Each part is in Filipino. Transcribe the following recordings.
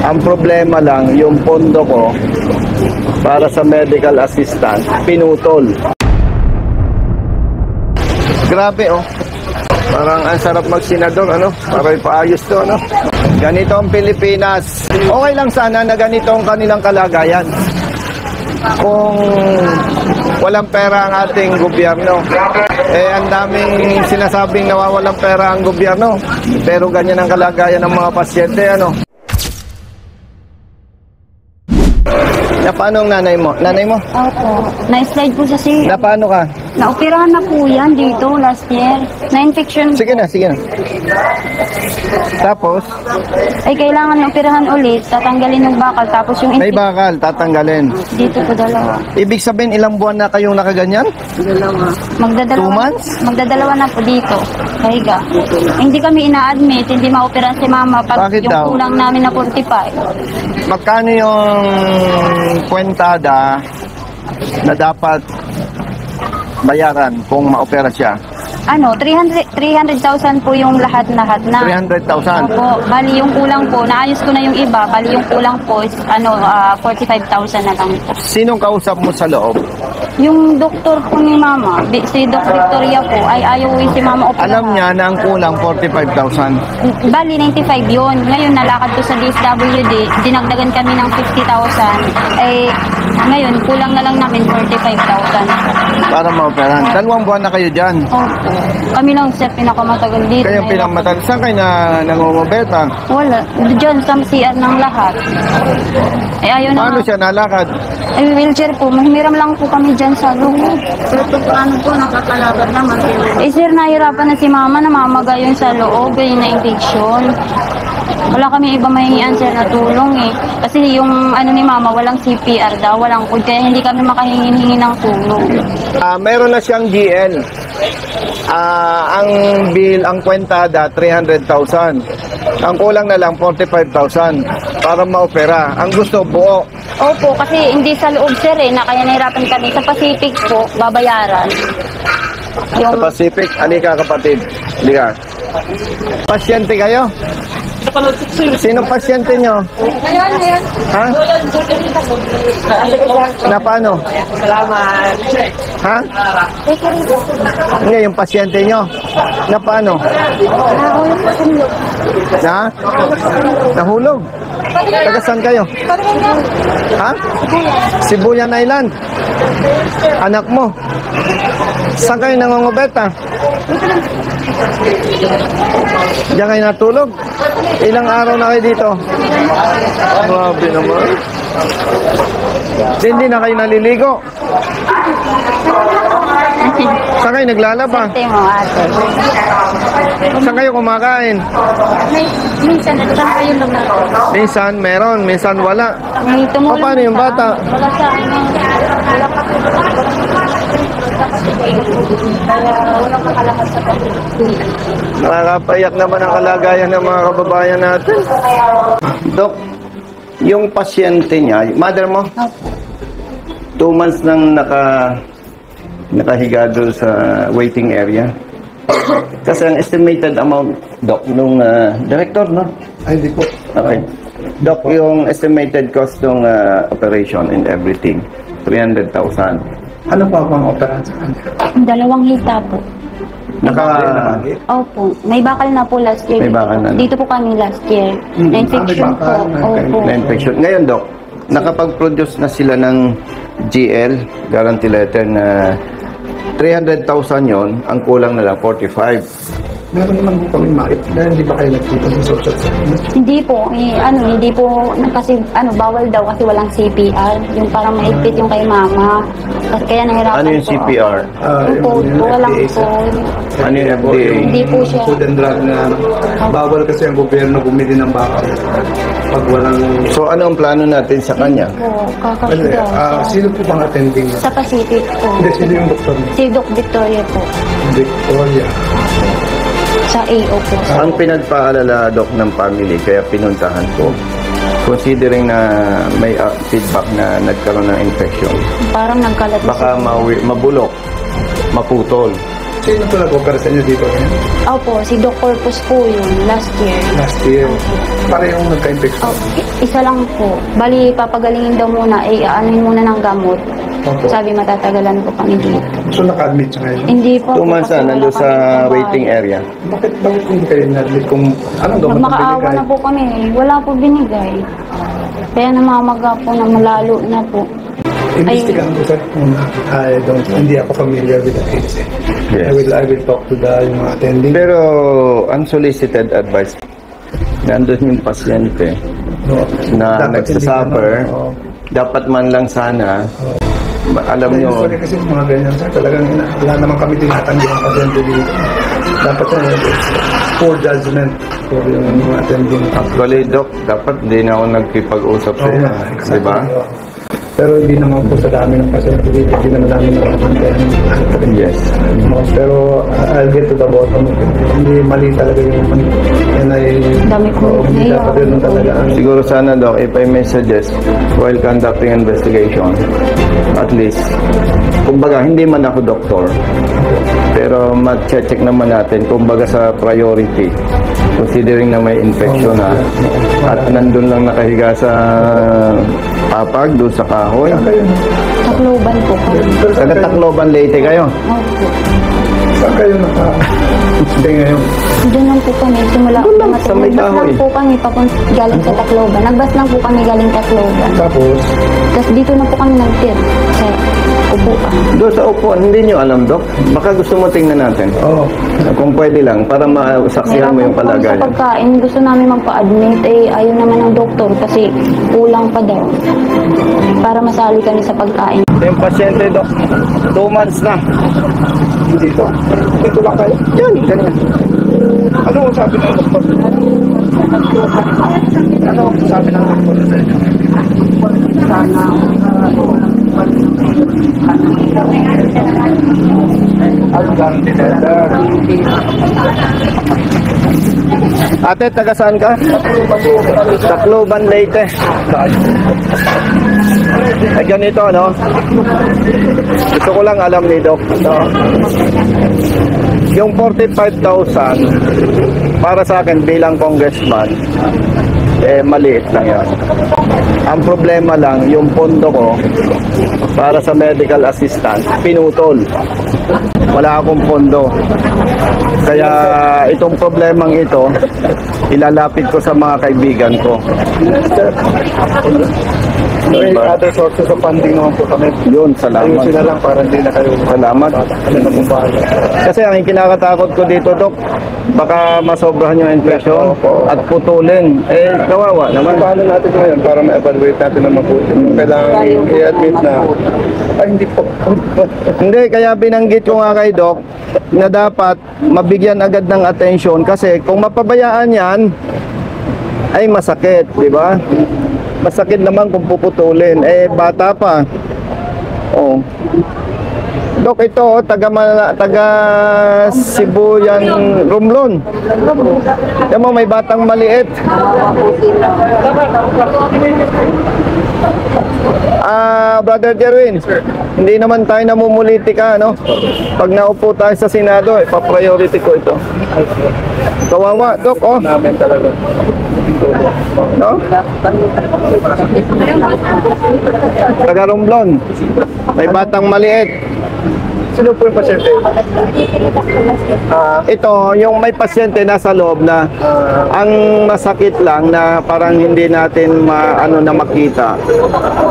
Ang problema lang, yung pondo ko para sa medical assistant, pinutol. Grabe oh. Parang ang sarap magsenador, ano? Para ipaayos to, ano? Ganito ang Pilipinas. Okay lang sana na ganito ang kanilang kalagayan. Kung walang pera ang ating gobyerno. Ang daming sinasabing nawawalang pera ang gobyerno. Pero ganyan ang kalagayan ng mga pasyente, ano? Paano ang nanay mo? Nanay mo? Opo. Na-slide po sa si... Paano ka? Naoperahan na po yan dito last year. Na-infection. Sige na, sige na. Tapos? Ay, kailangan operahan ulit. Tatanggalin yung bakal. Tapos yung... May bakal, tatanggalin. Dito po dalawa. Ibig sabihin, ilang buwan na kayong nakaganyan? Dalawa. 2 months? Magdadalawa na po dito. Kahiga. Hindi kami ina-admit. Hindi ma-operahan si mama. Pag Bakit yung daw? kulang namin na 45. Magkano yung kwentada na dapat bayaran kung maopera siya? 300,000 po yung lahat na. 300,000. Opo, bali yung kulang po, naayos ko na yung iba, bali yung kulang po is 45,000 na lang po. Sinong kausap mo sa loob? Yung doktor po ni mama, si Doc Victoria po, ay ayaw si mama operahan. Alam niya na ang kulang 45,000. Bali, 95 yun. Ngayon, nalakad ko sa DSWD, dinagdagan kami ng 50,000. Ngayon, kulang na lang namin 45,000. Para maoperahan. 2 buwan na kayo dyan. Opo. Kami lang sa pinakamatagal dito. Kayo pinamatan. Saan kayo nangungubeta? Wala. Diyan sa CR ng lahat. Ayaw na Paano siya nalakad? wheelchair po. Mahiram lang po kami dyan sa loob. Pero paano po, nakakalaban naman. Sir, nahirapan na si mama, namamaga yun sa loob, yung na-infection. Wala kami iba mahingian sir na tulong eh. Kasi yung ni mama, walang CPR daw, walang food, kaya hindi kami makahingi ng tulong. Meron na siyang GL. Ang bill, ang kwentada, 300,000. Ang kulang na lang, 45,000 para maopera. Ang gusto, buo. Opo, kasi hindi sa loob sir eh, na kaya nahirapan kami. Sa Pacific po, babayaran. Sa Pacific, halika kapatid. Halika. Pasyente kayo? Sino pasyente nyo? Ha? Na paano? Salamat. Ha? Hindi, yung pasyente nyo. Na paano? Na? Nahulog? Taga saan kayo? Ha? Sibuyan Island? Anak mo? Saan kayo nangungubeta? Diyan kayo natulog? Ilang araw na kayo dito? Grabe naman. Hindi na kayo naliligo? Saan kayo naglalaba? Ate mo, ate. Saan kayo kumakain? Minsan, kayo lang na. Minsan meron, minsan wala. Tumulong Paano yung bata? Wala sa wala pa wala makalakas sa Nakakapayak naman ang kalagayan ng mga kababayan natin. Dok, yung pasyente niya, mother mo? 2 months nang nakahiga doon sa waiting area. Kasi ang estimated amount, Dok, nung director, no? Ay, hindi po. Okay. Dok, yung estimated cost ng operation and everything, 300,000. Ano pa bang operahan sa kanya? 2 hita po. Opo. May bakal na po last year. May bakal na. Dito po kami last year. Na-infection may po. bakal na. Opo. Na-infection. Ngayon, Dok, nakapag-produce na sila ng GL, guarantee letter na 300,000 yon, ang kulang na lang 45. Meron naman po kami mait. Dahil hindi ba kayo nagtito sa social service? Hindi po. Hindi po. Kasi, bawal daw kasi walang CPR. Yung parang maigpit yung kay mama. Kasi kaya nahirapan Ano yung po. CPR? Po, walang FDA po. Ano yung FDA? Hindi po siya. Food and drug na bawal kasi ang gobyerno bumili ng bakal. Pag walang... So, ano ang plano natin sa kanya? Po, kakasuda. Sino po bang attending? Sa Pacific po. Hindi, sino yung doktor niya? Si Doc Victoria po. Victoria. Sa AO po. Ang pinagpaalala, Dok, ng family, kaya pinuntahan ko, considering na may feedback na nagkaroon ng infection, Parang nagkalat. baka mabulok, maputol. Sino po nag-opera sa inyo dito ngayon? Opo, si Doc Corpus po yun, last year. Last year. Parehong nagka-infection. Oh, isa lang po. Bali, papagalingin daw muna, aanin muna ng gamot. Opo. Sabi matatagalan po kami dito. So naka-admit siya ngayon? Hindi po. 2 months kasi na, wala nandun sa kami trabaho. waiting area. Bakit hindi kayo na-admit kung anong gamot na Magmakaawa binigay? na po kami. Wala po binigay. Kaya namamaga po na malalo na po. Investigahan ko sir. Hindi ako familiar with the case. Yes. I will talk to the yung mga attending. Pero unsolicited advice, nandun yung pasyente No, na dapat nagsasuffer, hindi na, dapat man lang sana, alam nyo, Sorry kasi mga ganyan sir, talagang wala naman kami tinatanggi ng pasyente dito. Dapat poor judgment for yung mga attending. actually, Doc, dapat hindi na ako nagkipag-usap sa iyo, di ba? Pero hindi naman po sa dami ng pasyente dito, hindi naman namin nakakantayan. Yes. Pero I'll get to the bottom of it. Hindi mali talaga yung yan ay Dami po. hindi dapat yun talaga ang Siguro sana, Doc, if I may suggest, while conducting investigation, at least, kumbaga, hindi man ako doktor, pero ma-check naman natin, kumbaga sa priority, considering na may infection na, at nandun lang nakahiga sa papag, doon sa kahoy. Takloban po kami. Taga Tacloban, Leyte kayo. Opo. saan kayo naka-stay ngayon? Doon lang po kami. Simula. Doon lang, sa may Nagbas kahoy. lang po kami galing sa Tacloban. Nagbas lang po kami galing Tacloban. Tapos, Tapos dito na po kami nag-tir sa upuan. Doon sa upuan, hindi nyo alam, Doc. Baka gusto mo tingnan natin. oh, Kung pwede lang, para masaksihan mo yung Nahirapan po kami sa palagayan. pagkain. Gusto namin magpa-admit. Ayaw naman ng doktor kasi kulang pa daw. Para masali kami sa pagkain. Yung pasyente, Doc, 2 months na. dito. Dito lang kayo. Yan, ganyan. Ano ang sabi ng doktor? Ano ang sabi ng doktor sa inyo? Ate, taga saan ka? Tacloban, Leyte. Ay, ganito, no? Gusto ko lang alam ni Doc, no? Yung 45,000, para sa akin bilang congressman, maliit lang yan. Ang problema lang, yung pondo ko para sa medical assistant, pinutol. Wala akong pondo. Kaya itong problemang ito, ilalapit ko sa mga kaibigan ko. May other sources of funding naman po kami. Yun, salamat. Ayusin na lang para hindi na kayo Salamat. ano na kung paano. Kasi ang kinakatakot ko dito, Dok, baka masobrahan yung infection at putulin. Kawawa naman. Paano natin ngayon para ma-evaluate natin na mabuti? Kailangan i-admit na ay hindi po. Hindi, kaya binanggit ko nga kay Doc na dapat mabigyan agad ng atensyon kasi kung mapabayaan yan, ay masakit, di ba? Masakit naman kung puputulin. Bata pa. Oh. Dok, ito, taga Sibuyan, Romblon. Yan mo, may batang maliit. Brother Jerwin, hindi naman tayo namumulitika, no? Pag naupo tayo sa Senado, pa-priority ko ito. Kawawa, Dok, oh. Namin talaga. No? Taga Romblon. May batang maliit. Sino po yung pasyente? Ito, yung may pasyente nasa loob na ang masakit lang na parang hindi natin na makita.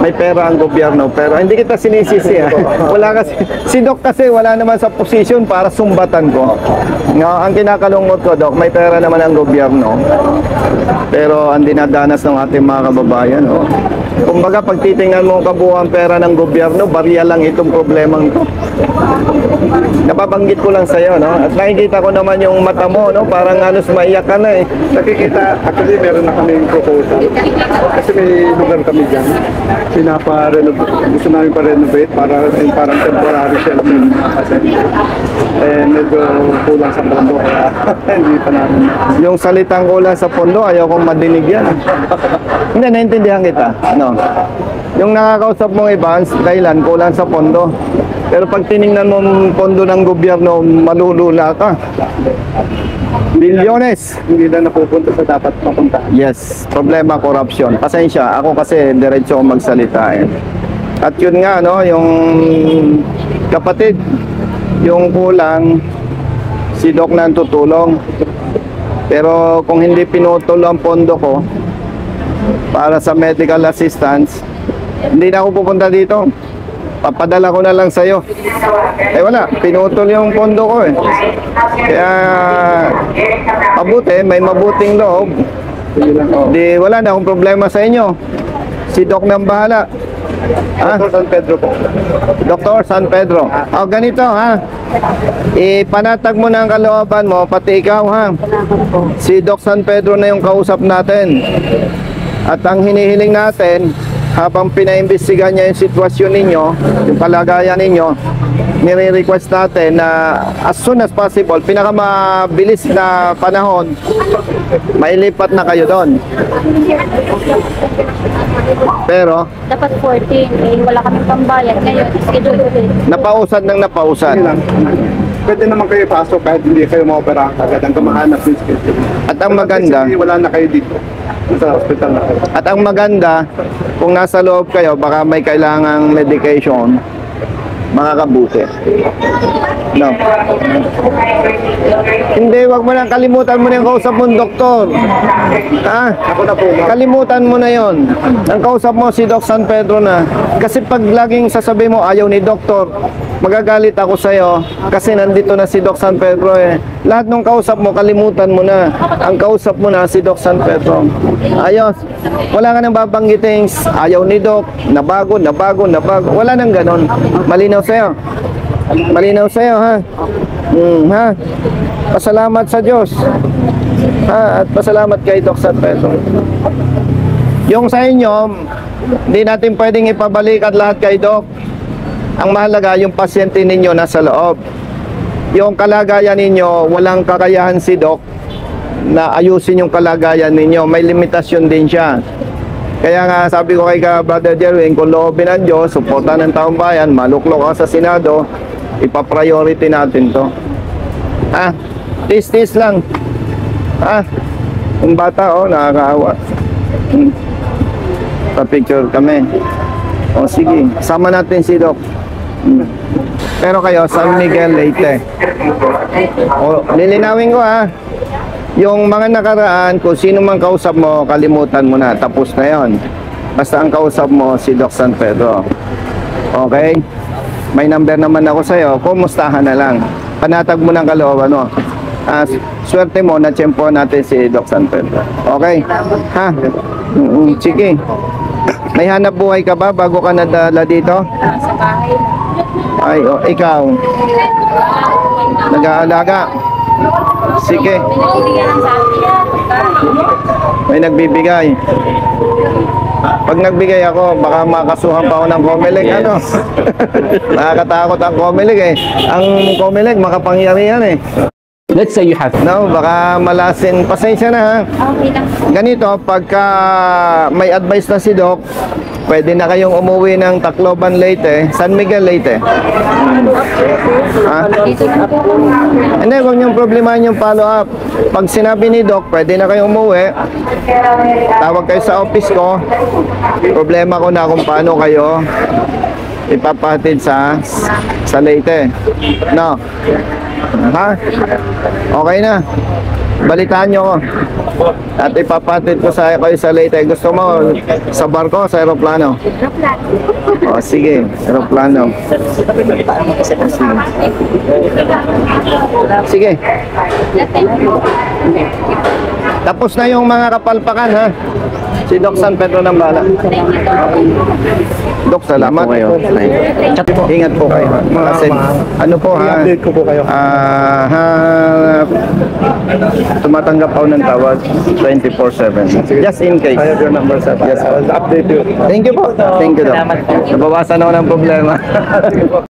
May pera ang gobyerno pero hindi kita sinisisi. Wala kasi si Doc kasi wala naman sa posisyon para sumbatan ko. No, ang kinakalungkot ko, Doc, may pera naman ang gobyerno. Pero ang dinadanas ng ating mga kababayan, oh. Kumbaga pag titingnan mo ang kabuuan pera ng gobyerno, barya lang itong problemang ito. Napabanggit ko lang sa iyo, no? At nakikita ko naman yung mata mo, no? Parang halos maiyak ka na eh. Nakikita, actually meron na kaming proposal. Kasi may lugar kami dyan. Gusto namin pa-renovate para parang temporary shelter kasi medyo kulang sa pondo kaya hindi pa namin. Yung salitang kulang sa pondo, ayaw kong madinig yan. Hindi, naintindihan kita. No. Yung nakakausap mong iba, dahilan, kulang sa pondo. Pero pag tiningnan mo ang pondo ng gobyerno, malulula ka. Bilyones. Hindi na napupunta sa dapat mapunta. Yes, problema corruption. Pasensya, ako kasi diretso akong magsalita eh. At yun nga, no, yung kapatid, yung kulang, si Doc na ang tutulong. Pero kung hindi pinutol ang pondo ko para sa medical assistance, hindi na ako pupunta dito. Papadala ko na lang sa'yo. Eh wala, pinutol yung pondo ko eh. Kaya mabuti, may mabuting loob. Di wala na akong problema sa inyo. Si Doc nang bahala. Ha? Dr. San Pedro po. Dr. San Pedro. O ganito ha. Ipanatag mo na ang kalooban mo, pati ikaw ha. Si Doc San Pedro na yung kausap natin. At ang hinihiling natin, habang pinaimbestigahan niya yung sitwasyon ninyo, yung kalagayan ninyo, nire-request natin na as soon as possible, pinakamabilis na panahon, mailipat na kayo doon. Pero, Dapat 14, eh, wala kaming pambayad. Ngayon, schedule ulit. napausad ng napausad. Sige lang. Pwede naman kayo pasok kahit hindi kayo maopera agad ang kamahanap ng schedule. At ang maganda, Kasi wala na kayo dito. Sa hospital na kayo. at ang maganda, kung nasa loob kayo, baka may kailangang medication, makakabuti. No. Hindi, wag mo lang kalimutan mo na yung kausap mong doktor. Ha? Ako na po, ma'am. Kalimutan mo na yon. Ang kausap mo si Doc San Pedro na. Kasi pag laging sasabi mo ayaw ni doktor, magagalit ako sa'yo kasi nandito na si Doc San Pedro eh. Lahat ng kausap mo, kalimutan mo na. Ang kausap mo na si Doc San Pedro. Ayos. Wala ka nang babanggiting ayaw ni Doc, nabago. Wala nang ganon. Malinaw sa'yo. Malinaw sa'yo ha. Ha? Pasalamat sa Diyos. Ha? At pasalamat kay Doc San Pedro. Yung sa inyo, hindi natin pwedeng ipabalik at lahat kay Doc. Ang mahalaga, yung pasyente ninyo nasa loob. Yung kalagayan ninyo, walang kakayahan si Doc na ayusin yung kalagayan ninyo. May limitasyon din siya. Kaya nga sabi ko kay Brother Jerwin, kung loobin ng Diyos, suporta ng taong bayan, maluklok ka sa Senado, ipa-priority natin to. Ha? Tis lang. Ha? Yung bata, oh, nakakaawa. Pa-picture kami. O sige, sama natin si Doc. Pero kayo, San Miguel, Leyte. O, lilinawin ko ha. Yung mga nakaraan, kung sino mang kausap mo, kalimutan mo na. Tapos na yon. Basta ang kausap mo, si Doc San Pedro. Okay? May number naman ako sa'yo. Kumustahan na lang. Panatag mo ng kalooban mo. Swerte mo na tiyempo natin si Doc San Pedro. Okay? Ha? Sige. May hanap buhay ka ba bago ka nadala dito? Sa bahay na. Ay, oh, ikaw. Nag-aalaga. Sige. Binibigyan lang sa akin. May nagbibigay. Pag nagbigay ako, baka makasuhan pa ako ng Comelec, ano? Nakakatakot ang Comelec eh. Ang Comelec, makapangyarihan eh. Let's say you have No, baka malasin. Pasensya na ha. Okay lang. Ganito, pagka may advice na si Doc, pwede na kayong umuwi ng Tacloban Leyte, San Miguel Leyte. Ha? Dito na po. Hindi, huwag niyong problemahin yung follow-up. Pag sinabi ni Doc, pwede na kayong umuwi. Tawag kayo sa office ko. Problema ko na kung paano kayo ipapahatid sa Leyte. No? Ha? Okay na. Balitaan nyo ko. At ipapahatid ko kayo sa Leyte. Gusto mo sa barko, sa aeroplano? O, sige. Aeroplano. Sige. Tapos na yung mga kapalpakan ha. Si Doc San Pedro ng bala. Doc, salamat. Ingat po kayo. Kasi, ano po ha? I-update ko po kayo. Tumatanggap ako ng tawag 24/7. Just in case. I have your number, sir. Yes, I will update you. Thank you po. Thank you, Doc. Nabawasan ako ng problema.